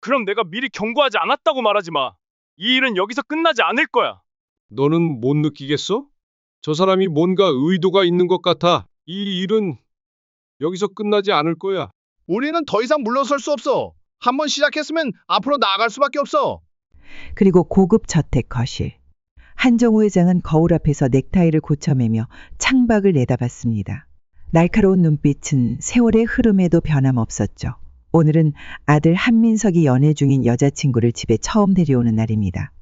그럼 내가 미리 경고하지 않았다고 말하지 마. 이 일은 여기서 끝나지 않을 거야. 너는 못 느끼겠어? 저 사람이 뭔가 의도가 있는 것 같아. 이 일은 여기서 끝나지 않을 거야. 우리는 더 이상 물러설 수 없어. 한번 시작했으면 앞으로 나아갈 수밖에 없어. 그리고 고급 저택 거실. 한정우 회장은 거울 앞에서 넥타이를 고쳐매며 창밖을 내다봤습니다. 날카로운 눈빛은 세월의 흐름에도 변함없었죠. 오늘은 아들 한민석이 연애 중인 여자친구를 집에 처음 데려오는 날입니다.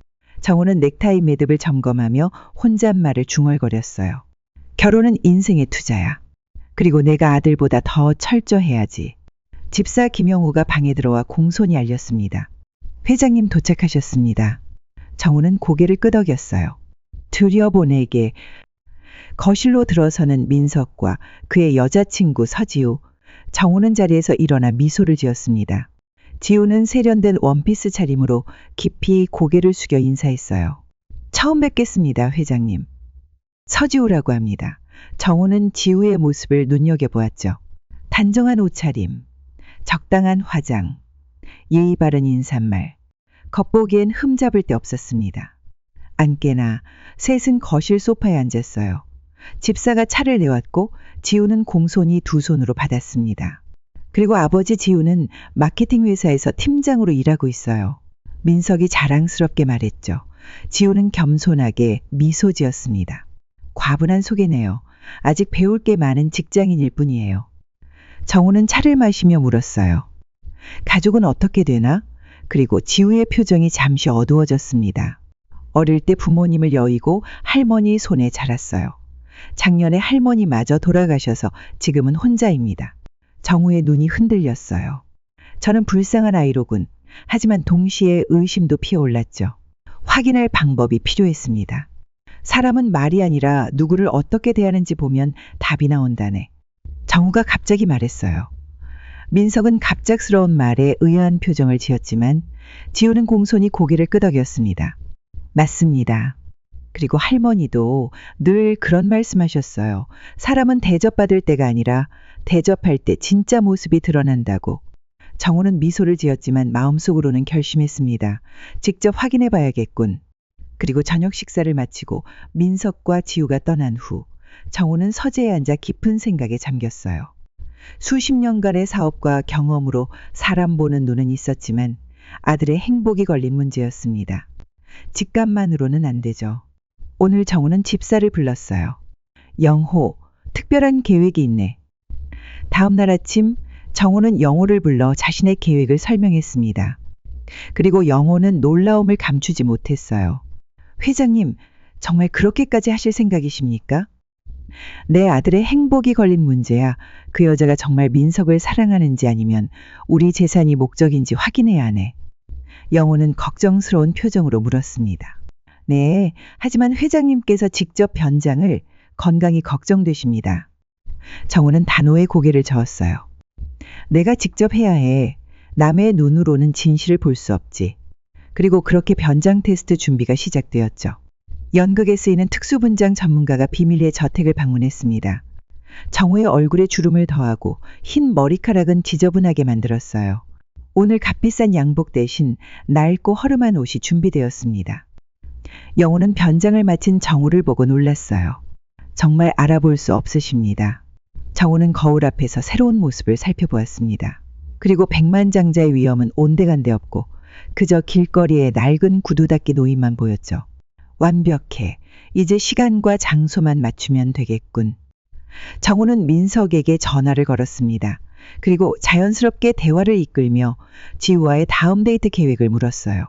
정우는 넥타이 매듭을 점검하며 혼잣말을 중얼거렸어요. 결혼은 인생의 투자야. 그리고 내가 아들보다 더 철저해야지. 집사 김영우가 방에 들어와 공손히 알렸습니다. 회장님 도착하셨습니다. 정우는 고개를 끄덕였어요. 들여보내게. 거실로 들어서는 민석과 그의 여자친구 서지우. 정우는 자리에서 일어나 미소를 지었습니다. 지우는 세련된 원피스 차림으로 깊이 고개를 숙여 인사했어요. 처음 뵙겠습니다, 회장님. 서지우라고 합니다. 정우는 지우의 모습을 눈여겨보았죠. 단정한 옷차림, 적당한 화장, 예의 바른 인사말, 겉보기엔 흠잡을 데 없었습니다. 앉게나 셋은 거실 소파에 앉았어요. 집사가 차를 내왔고 지우는 공손히 두 손으로 받았습니다. 그리고 아버지 지우는 마케팅 회사에서 팀장으로 일하고 있어요. 민석이 자랑스럽게 말했죠. 지우는 겸손하게 미소 지었습니다. 과분한 소개네요. 아직 배울 게 많은 직장인일 뿐이에요. 정우는 차를 마시며 물었어요. 가족은 어떻게 되나? 그리고 지우의 표정이 잠시 어두워졌습니다. 어릴 때 부모님을 여의고 할머니 손에 자랐어요. 작년에 할머니마저 돌아가셔서 지금은 혼자입니다. 정우의 눈이 흔들렸어요. 저는 불쌍한 아이로군. 하지만 동시에 의심도 피어올랐죠. 확인할 방법이 필요했습니다. 사람은 말이 아니라 누구를 어떻게 대하는지 보면 답이 나온다네. 정우가 갑자기 말했어요. 민석은 갑작스러운 말에 의아한 표정을 지었지만 지우는 공손히 고개를 끄덕였습니다. 맞습니다. 그리고 할머니도 늘 그런 말씀하셨어요. 사람은 대접받을 때가 아니라 대접할 때 진짜 모습이 드러난다고. 정우는 미소를 지었지만 마음속으로는 결심했습니다. 직접 확인해 봐야겠군. 그리고 저녁 식사를 마치고 민석과 지우가 떠난 후 정우는 서재에 앉아 깊은 생각에 잠겼어요. 수십 년간의 사업과 경험으로 사람 보는 눈은 있었지만 아들의 행복이 걸린 문제였습니다. 직감만으로는 안 되죠. 오늘 정우는 집사를 불렀어요. 영호, 특별한 계획이 있네. 다음 날 아침 정우는 영호를 불러 자신의 계획을 설명했습니다. 그리고 영호는 놀라움을 감추지 못했어요. 회장님, 정말 그렇게까지 하실 생각이십니까? 내 아들의 행복이 걸린 문제야. 그 여자가 정말 민석을 사랑하는지 아니면 우리 재산이 목적인지 확인해야 하네. 영호는 걱정스러운 표정으로 물었습니다. 네, 하지만 회장님께서 직접 변장을 건강이 걱정되십니다. 정우는 단호의 고개를 저었어요. 내가 직접 해야 해. 남의 눈으로는 진실을 볼 수 없지. 그리고 그렇게 변장 테스트 준비가 시작되었죠. 연극에 쓰이는 특수분장 전문가가 비밀리에 저택을 방문했습니다. 정우의 얼굴에 주름을 더하고 흰 머리카락은 지저분하게 만들었어요. 오늘 값비싼 양복 대신 낡고 허름한 옷이 준비되었습니다. 영호는 변장을 마친 정우를 보고 놀랐어요. 정말 알아볼 수 없으십니다. 정우는 거울 앞에서 새로운 모습을 살펴보았습니다. 그리고 백만장자의 위험은 온데간데 없고 그저 길거리에 낡은 구두 닦이 노인만 보였죠. 완벽해. 이제 시간과 장소만 맞추면 되겠군. 정우는 민석에게 전화를 걸었습니다. 그리고 자연스럽게 대화를 이끌며 지우와의 다음 데이트 계획을 물었어요.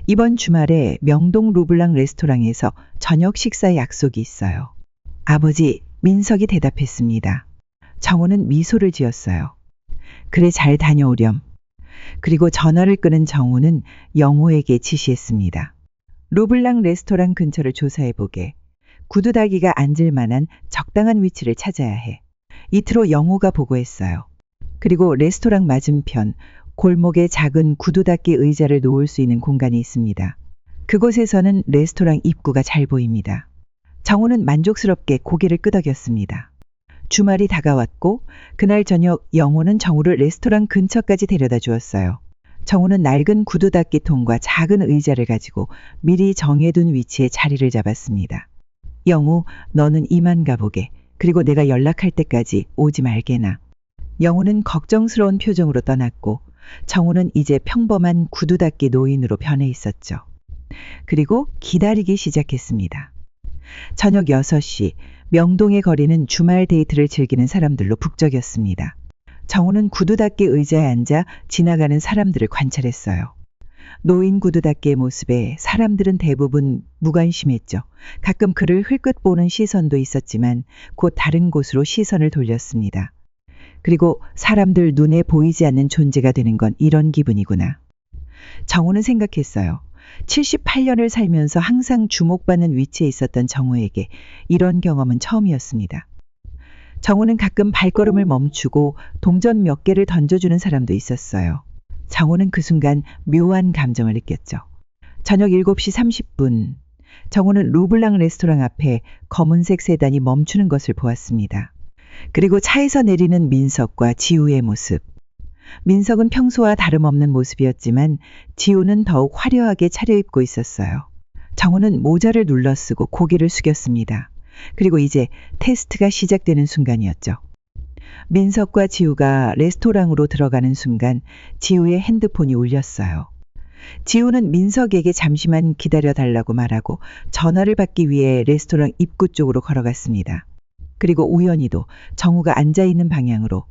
이번 주말에 명동 루블랑 레스토랑에서 저녁 식사 약속이 있어요. 아버지, 민석이 대답했습니다. 정우는 미소를 지었어요. 그래, 잘 다녀오렴. 그리고 전화를 끊은 정우는 영호에게 지시했습니다. 루블랑 레스토랑 근처를 조사해보게. 구두다기가 앉을 만한 적당한 위치를 찾아야 해. 이틀 후 영호가 보고했어요. 그리고 레스토랑 맞은편 골목에 작은 구두닦이 의자를 놓을 수 있는 공간이 있습니다. 그곳에서는 레스토랑 입구가 잘 보입니다. 정우는 만족스럽게 고개를 끄덕였습니다. 주말이 다가왔고 그날 저녁 영호는 정우를 레스토랑 근처까지 데려다 주었어요. 정우는 낡은 구두 닦기 통과 작은 의자를 가지고 미리 정해둔 위치에 자리를 잡았습니다. 영우, 너는 이만 가보게. 그리고 내가 연락할 때까지 오지 말게나. 영우는 걱정스러운 표정으로 떠났고 정우는 이제 평범한 구두 닦기 노인으로 변해 있었죠. 그리고 기다리기 시작했습니다. 저녁 6시 명동의 거리는 주말 데이트를 즐기는 사람들로 북적였습니다. 정우는 구두 닦기 의자에 앉아 지나가는 사람들을 관찰했어요. 노인 구두 닦기의 모습에 사람들은 대부분 무관심했죠. 가끔 그를 흘끗 보는 시선도 있었지만 곧 다른 곳으로 시선을 돌렸습니다. 그리고 사람들 눈에 보이지 않는 존재가 되는 건 이런 기분이구나. 정우는 생각했어요. 78년을 살면서 항상 주목받는 위치에 있었던 정우에게 이런 경험은 처음이었습니다. 정우는 가끔 발걸음을 멈추고 동전 몇 개를 던져주는 사람도 있었어요. 정우는 그 순간 묘한 감정을 느꼈죠. 저녁 7시 30분, 정우는 루블랑 레스토랑 앞에 검은색 세단이 멈추는 것을 보았습니다. 그리고 차에서 내리는 민석과 지우의 모습. 민석은 평소와 다름없는 모습이었지만 지우는 더욱 화려하게 차려입고 있었어요. 정우는 모자를 눌러쓰고 고개를 숙였습니다. 그리고 이제 테스트가 시작되는 순간이었죠. 민석과 지우가 레스토랑으로 들어가는 순간 지우의 핸드폰이 울렸어요. 지우는 민석에게 잠시만 기다려달라고 말하고 전화를 받기 위해 레스토랑 입구 쪽으로 걸어갔습니다. 그리고 우연히도 정우가 앉아있는 방향으로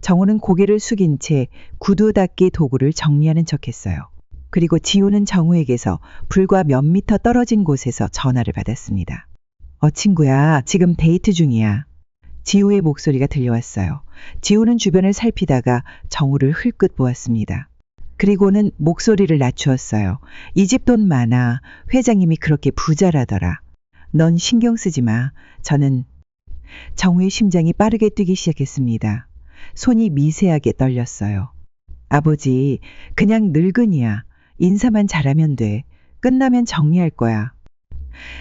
정우는 고개를 숙인 채 구두 닦기 도구를 정리하는 척했어요. 그리고 지우는 정우에게서 불과 몇 미터 떨어진 곳에서 전화를 받았습니다. 친구야, 지금 데이트 중이야. 지우의 목소리가 들려왔어요. 지우는 주변을 살피다가 정우를 흘끗 보았습니다. 그리고는 목소리를 낮추었어요. 이 집 돈 많아. 회장님이 그렇게 부자라더라. 넌 신경 쓰지 마. 저는... 정우의 심장이 빠르게 뛰기 시작했습니다. 손이 미세하게 떨렸어요. 아버지, 그냥 늙은이야. 인사만 잘하면 돼. 끝나면 정리할 거야.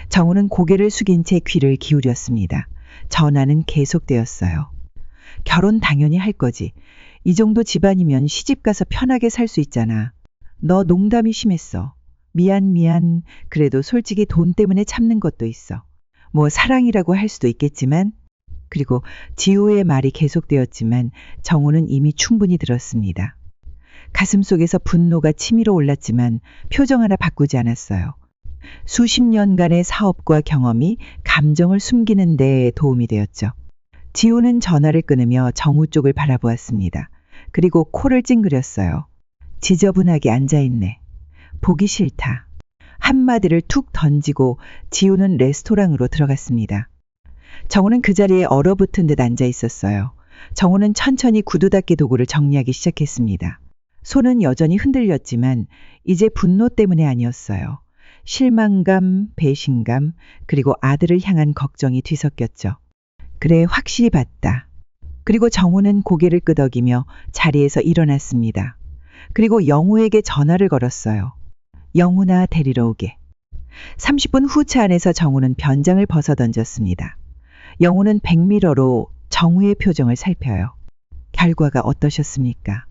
정우는 고개를 숙인 채 귀를 기울였습니다. 전화는 계속되었어요. 결혼 당연히 할 거지. 이 정도 집안이면 시집가서 편하게 살 수 있잖아. 너 농담이 심했어. 미안. 그래도 솔직히 돈 때문에 참는 것도 있어. 뭐 사랑이라고 할 수도 있겠지만. 그리고 지우의 말이 계속되었지만 정우는 이미 충분히 들었습니다. 가슴속에서 분노가 치밀어 올랐지만 표정 하나 바꾸지 않았어요. 수십 년간의 사업과 경험이 감정을 숨기는 데 도움이 되었죠. 지우는 전화를 끊으며 정우 쪽을 바라보았습니다. 그리고 코를 찡그렸어요. 지저분하게 앉아있네. 보기 싫다. 한마디를 툭 던지고 지우는 레스토랑으로 들어갔습니다. 정우는 그 자리에 얼어붙은 듯 앉아 있었어요. 정우는 천천히 구두 닦기 도구를 정리하기 시작했습니다. 손은 여전히 흔들렸지만 이제 분노 때문에 아니었어요. 실망감, 배신감, 그리고 아들을 향한 걱정이 뒤섞였죠. 그래, 확실히 봤다. 그리고 정우는 고개를 끄덕이며 자리에서 일어났습니다. 그리고 영우에게 전화를 걸었어요. 영우나 데리러 오게. 30분 후 차 안에서 정우는 변장을 벗어던졌습니다. 영우는 백미러로 정우의 표정을 살펴요. 결과가 어떠셨습니까?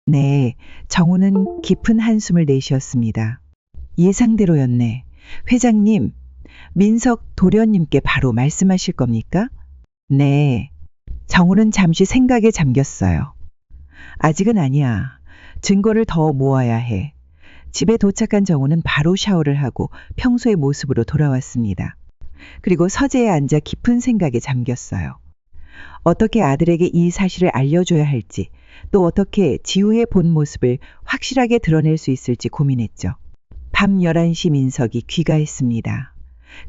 네, 정우는 깊은 한숨을 내쉬었습니다. 예상대로였네. 회장님, 민석 도련님께 바로 말씀하실 겁니까? 네. 정우는 잠시 생각에 잠겼어요. 아직은 아니야. 증거를 더 모아야 해. 집에 도착한 정우는 바로 샤워를 하고 평소의 모습으로 돌아왔습니다. 그리고 서재에 앉아 깊은 생각에 잠겼어요. 어떻게 아들에게 이 사실을 알려줘야 할지, 또 어떻게 지우의 본 모습을 확실하게 드러낼 수 있을지 고민했죠. 밤 11시 민석이 귀가했습니다.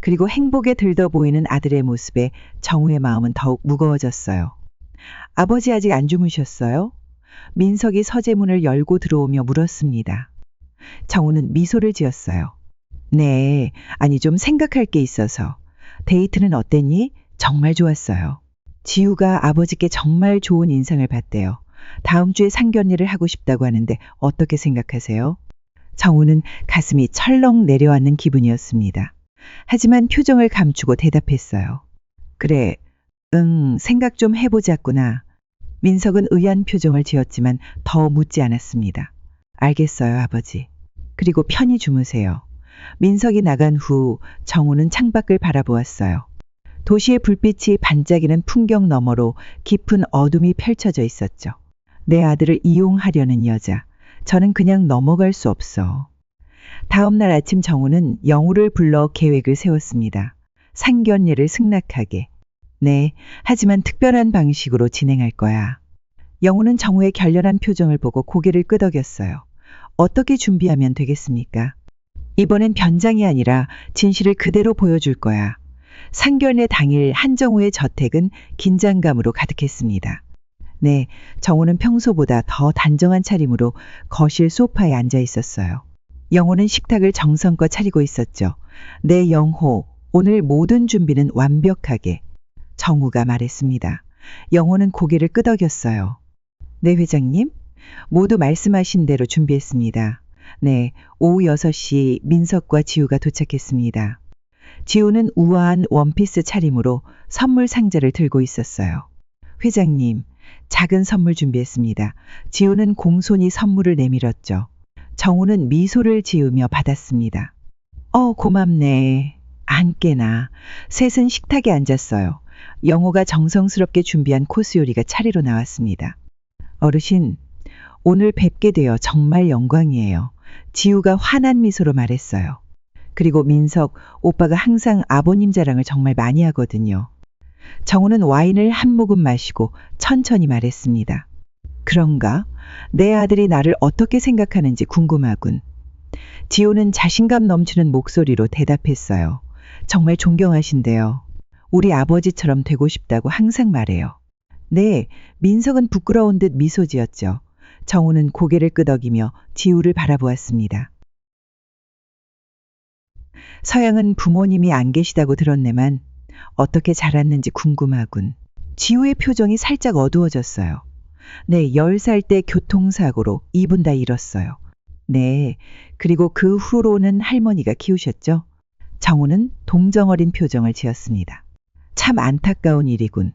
그리고 행복에 들떠 보이는 아들의 모습에 정우의 마음은 더욱 무거워졌어요. 아버지 아직 안 주무셨어요? 민석이 서재문을 열고 들어오며 물었습니다. 정우는 미소를 지었어요. 네, 아니 좀 생각할 게 있어서. 데이트는 어땠니? 정말 좋았어요. 지우가 아버지께 정말 좋은 인상을 받대요. 다음 주에 상견례를 하고 싶다고 하는데 어떻게 생각하세요? 정우는 가슴이 철렁 내려앉는 기분이었습니다. 하지만 표정을 감추고 대답했어요. 그래, 생각 좀 해보자꾸나. 민석은 의아한 표정을 지었지만 더 묻지 않았습니다. 알겠어요, 아버지. 그리고 편히 주무세요. 민석이 나간 후 정우는 창밖을 바라보았어요. 도시의 불빛이 반짝이는 풍경 너머로 깊은 어둠이 펼쳐져 있었죠. 내 아들을 이용하려는 여자. 저는 그냥 넘어갈 수 없어. 다음 날 아침 정우는 영우를 불러 계획을 세웠습니다. 상견례를 승낙하게. 네, 하지만 특별한 방식으로 진행할 거야. 영우는 정우의 결렬한 표정을 보고 고개를 끄덕였어요. 어떻게 준비하면 되겠습니까? 이번엔 변장이 아니라 진실을 그대로 보여줄 거야. 상견례 당일 한정우의 저택은 긴장감으로 가득했습니다. 네, 정우는 평소보다 더 단정한 차림으로 거실 소파에 앉아 있었어요. 영호는 식탁을 정성껏 차리고 있었죠. 네, 영호, 오늘 모든 준비는 완벽하게. 정우가 말했습니다. 영호는 고개를 끄덕였어요. 네, 회장님. 모두 말씀하신 대로 준비했습니다. 네, 오후 6시 민석과 지우가 도착했습니다. 지우는 우아한 원피스 차림으로 선물 상자를 들고 있었어요. 회장님, 작은 선물 준비했습니다. 지우는 공손히 선물을 내밀었죠. 정우는 미소를 지으며 받았습니다. 고맙네. 안 깨나. 셋은 식탁에 앉았어요. 영호가 정성스럽게 준비한 코스 요리가 차례로 나왔습니다. 어르신, 오늘 뵙게 되어 정말 영광이에요. 지우가 환한 미소로 말했어요. 그리고 민석, 오빠가 항상 아버님 자랑을 정말 많이 하거든요. 정우는 와인을 한 모금 마시고 천천히 말했습니다. 그런가? 내 아들이 나를 어떻게 생각하는지 궁금하군. 지우는 자신감 넘치는 목소리로 대답했어요. 정말 존경하신대요. 우리 아버지처럼 되고 싶다고 항상 말해요. 네, 민석은 부끄러운 듯 미소 지었죠. 정우는 고개를 끄덕이며 지우를 바라보았습니다. 서양은 부모님이 안 계시다고 들었네만 어떻게 자랐는지 궁금하군. 지우의 표정이 살짝 어두워졌어요. 네, 10살 때 교통사고로 2분 다 잃었어요. 네, 그리고 그 후로는 할머니가 키우셨죠? 정우는 동정어린 표정을 지었습니다. 참 안타까운 일이군.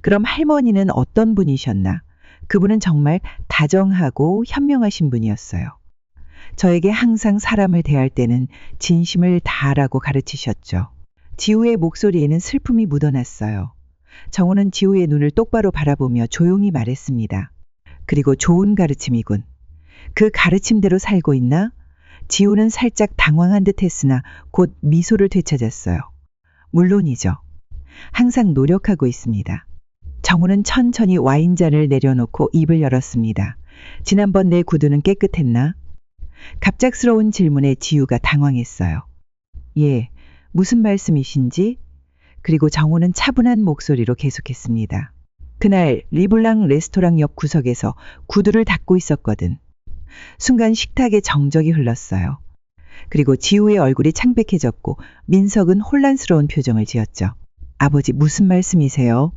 그럼 할머니는 어떤 분이셨나? 그분은 정말 다정하고 현명하신 분이었어요. 저에게 항상 사람을 대할 때는 진심을 다하라고 가르치셨죠. 지우의 목소리에는 슬픔이 묻어났어요. 정우는 지우의 눈을 똑바로 바라보며 조용히 말했습니다. 그리고 좋은 가르침이군. 그 가르침대로 살고 있나? 지우는 살짝 당황한 듯 했으나 곧 미소를 되찾았어요. 물론이죠. 항상 노력하고 있습니다. 정우는 천천히 와인잔을 내려놓고 입을 열었습니다. 지난번 내 구두는 깨끗했나? 갑작스러운 질문에 지우가 당황했어요. 예, 무슨 말씀이신지? 그리고 정우는 차분한 목소리로 계속했습니다. 그날 리블랑 레스토랑 옆 구석에서 구두를 닦고 있었거든. 순간 식탁에 정적이 흘렀어요. 그리고 지우의 얼굴이 창백해졌고 민석은 혼란스러운 표정을 지었죠. 아버지, 무슨 말씀이세요?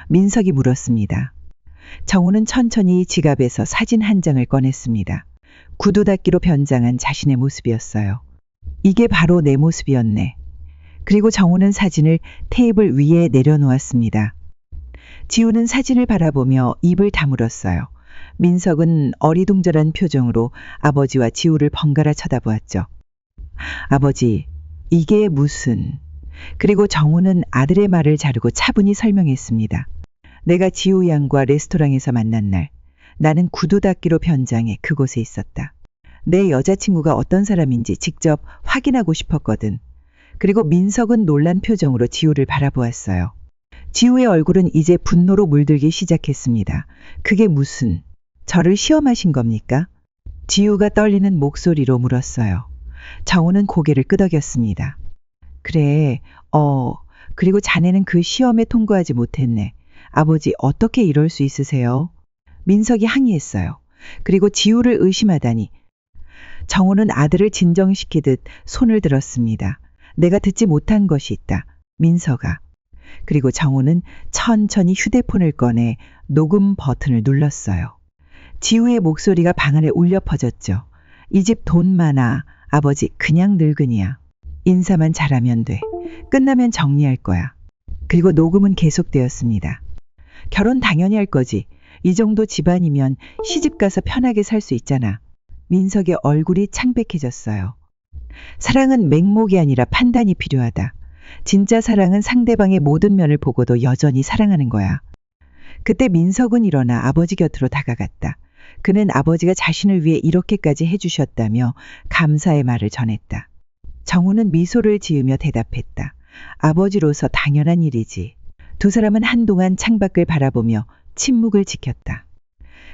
민석이 물었습니다. 정우는 천천히 지갑에서 사진 한 장을 꺼냈습니다. 구두 닦기로 변장한 자신의 모습이었어요. 이게 바로 내 모습이었네. 그리고 정우는 사진을 테이블 위에 내려놓았습니다. 지우는 사진을 바라보며 입을 다물었어요. 민석은 어리둥절한 표정으로 아버지와 지우를 번갈아 쳐다보았죠. 아버지, 이게 무슨... 그리고 정우는 아들의 말을 자르고 차분히 설명했습니다. 내가 지우 양과 레스토랑에서 만난 날, 나는 구두 닦기로 변장해 그곳에 있었다. 내 여자친구가 어떤 사람인지 직접 확인하고 싶었거든. 그리고 민석은 놀란 표정으로 지우를 바라보았어요. 지우의 얼굴은 이제 분노로 물들기 시작했습니다. 그게 무슨... 저를 시험하신 겁니까? 지우가 떨리는 목소리로 물었어요. 정우는 고개를 끄덕였습니다. 그래, 그리고 자네는 그 시험에 통과하지 못했네. 아버지, 어떻게 이럴 수 있으세요? 민석이 항의했어요. 그리고 지우를 의심하다니. 정우는 아들을 진정시키듯 손을 들었습니다. 내가 듣지 못한 것이 있다. 민석아. 그리고 정우는 천천히 휴대폰을 꺼내 녹음 버튼을 눌렀어요. 지우의 목소리가 방 안에 울려 퍼졌죠. 이 집 돈 많아. 아버지, 그냥 늙은이야. 인사만 잘하면 돼. 끝나면 정리할 거야. 그리고 녹음은 계속되었습니다. 결혼 당연히 할 거지. 이 정도 집안이면 시집 가서 편하게 살 수 있잖아. 민석의 얼굴이 창백해졌어요. 사랑은 맹목이 아니라 판단이 필요하다. 진짜 사랑은 상대방의 모든 면을 보고도 여전히 사랑하는 거야. 그때 민석은 일어나 아버지 곁으로 다가갔다. 그는 아버지가 자신을 위해 이렇게까지 해주셨다며 감사의 말을 전했다. 정우는 미소를 지으며 대답했다. 아버지로서 당연한 일이지. 두 사람은 한동안 창밖을 바라보며 침묵을 지켰다.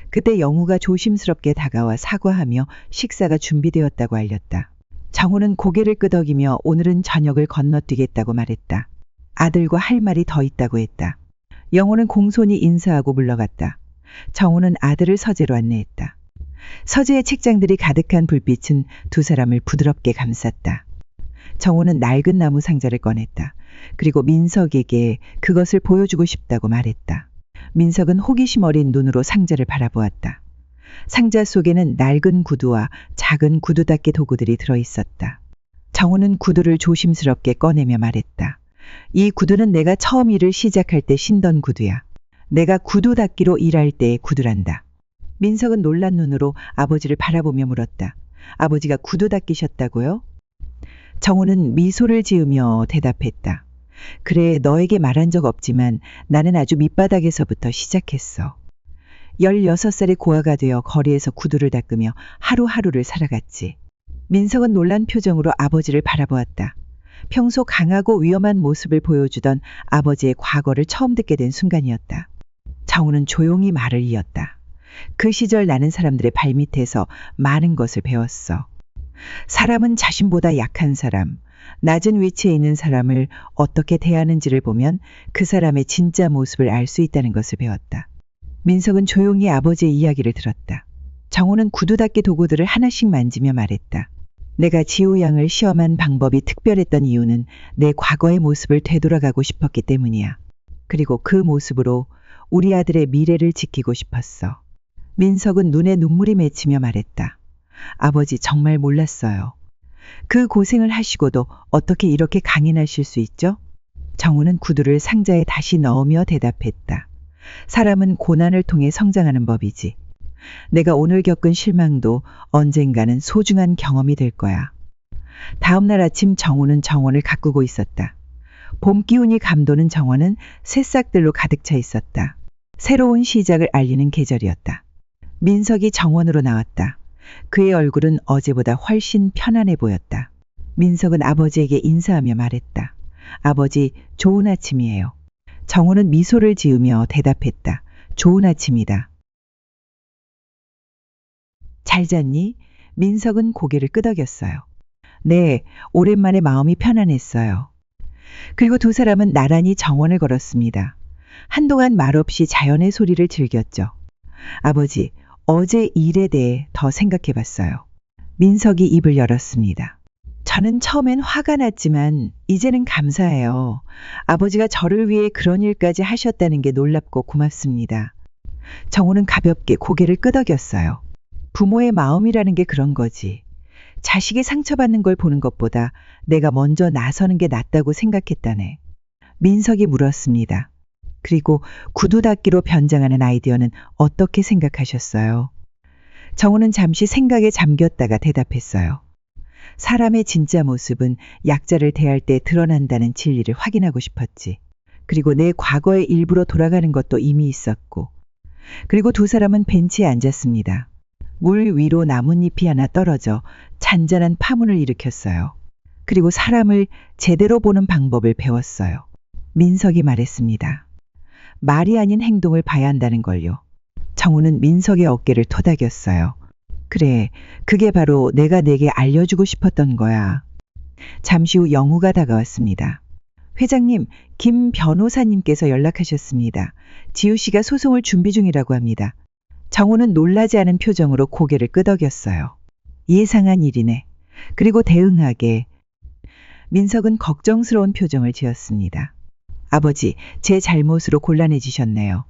그때 영우가 조심스럽게 다가와 사과하며 식사가 준비되었다고 알렸다. 정우는 고개를 끄덕이며 오늘은 저녁을 건너뛰겠다고 말했다. 아들과 할 말이 더 있다고 했다. 영우는 공손히 인사하고 물러갔다. 정우는 아들을 서재로 안내했다. 서재의 책장들이 가득한 불빛은 두 사람을 부드럽게 감쌌다. 정우는 낡은 나무 상자를 꺼냈다. 그리고 민석에게 그것을 보여주고 싶다고 말했다. 민석은 호기심 어린 눈으로 상자를 바라보았다. 상자 속에는 낡은 구두와 작은 구두 닦기 도구들이 들어있었다. 정우는 구두를 조심스럽게 꺼내며 말했다. 이 구두는 내가 처음 일을 시작할 때 신던 구두야. 내가 구두 닦기로 일할 때의 구두란다. 민석은 놀란 눈으로 아버지를 바라보며 물었다. 아버지가 구두 닦이셨다고요? 정우는 미소를 지으며 대답했다. 그래, 너에게 말한 적 없지만 나는 아주 밑바닥에서부터 시작했어. 16살의 고아가 되어 거리에서 구두를 닦으며 하루하루를 살아갔지. 민석은 놀란 표정으로 아버지를 바라보았다. 평소 강하고 위험한 모습을 보여주던 아버지의 과거를 처음 듣게 된 순간이었다. 정우는 조용히 말을 이었다. 그 시절 나는 사람들의 발밑에서 많은 것을 배웠어. 사람은 자신보다 약한 사람, 낮은 위치에 있는 사람을 어떻게 대하는지를 보면 그 사람의 진짜 모습을 알 수 있다는 것을 배웠다. 민석은 조용히 아버지의 이야기를 들었다. 정우는 구두 닦기 도구들을 하나씩 만지며 말했다. 내가 지우 양을 시험한 방법이 특별했던 이유는 내 과거의 모습을 되돌아가고 싶었기 때문이야. 그리고 그 모습으로 우리 아들의 미래를 지키고 싶었어. 민석은 눈에 눈물이 맺히며 말했다. 아버지 정말 몰랐어요. 그 고생을 하시고도 어떻게 이렇게 강인하실 수 있죠? 정우는 구두를 상자에 다시 넣으며 대답했다. 사람은 고난을 통해 성장하는 법이지. 내가 오늘 겪은 실망도 언젠가는 소중한 경험이 될 거야. 다음 날 아침 정우는 정원을 가꾸고 있었다. 봄 기운이 감도는 정원은 새싹들로 가득 차 있었다. 새로운 시작을 알리는 계절이었다. 민석이 정원으로 나왔다. 그의 얼굴은 어제보다 훨씬 편안해 보였다. 민석은 아버지에게 인사하며 말했다. 아버지, 좋은 아침이에요. 정우는 미소를 지으며 대답했다. 좋은 아침이다. 잘 잤니? 민석은 고개를 끄덕였어요. 네, 오랜만에 마음이 편안했어요. 그리고 두 사람은 나란히 정원을 걸었습니다. 한동안 말없이 자연의 소리를 즐겼죠. 아버지, 어제 일에 대해 더 생각해 봤어요. 민석이 입을 열었습니다. 저는 처음엔 화가 났지만 이제는 감사해요. 아버지가 저를 위해 그런 일까지 하셨다는 게 놀랍고 고맙습니다. 정우는 가볍게 고개를 끄덕였어요. 부모의 마음이라는 게 그런 거지. 자식이 상처받는 걸 보는 것보다 내가 먼저 나서는 게 낫다고 생각했다네. 민석이 물었습니다. 그리고 구두 닦기로 변장하는 아이디어는 어떻게 생각하셨어요? 정우는 잠시 생각에 잠겼다가 대답했어요. 사람의 진짜 모습은 약자를 대할 때 드러난다는 진리를 확인하고 싶었지. 그리고 내 과거의 일부로 돌아가는 것도 이미 있었고. 그리고 두 사람은 벤치에 앉았습니다. 물 위로 나뭇잎이 하나 떨어져 잔잔한 파문을 일으켰어요. 그리고 사람을 제대로 보는 방법을 배웠어요. 민석이 말했습니다. 말이 아닌 행동을 봐야 한다는 걸요. 정우는 민석의 어깨를 토닥였어요. 그래, 그게 바로 내가 내게 알려주고 싶었던 거야. 잠시 후 영우가 다가왔습니다. 회장님, 김 변호사님께서 연락하셨습니다. 지우 씨가 소송을 준비 중이라고 합니다. 정우는 놀라지 않은 표정으로 고개를 끄덕였어요. 예상한 일이네. 그리고 대응하게. 민석은 걱정스러운 표정을 지었습니다. 아버지, 제 잘못으로 곤란해지셨네요.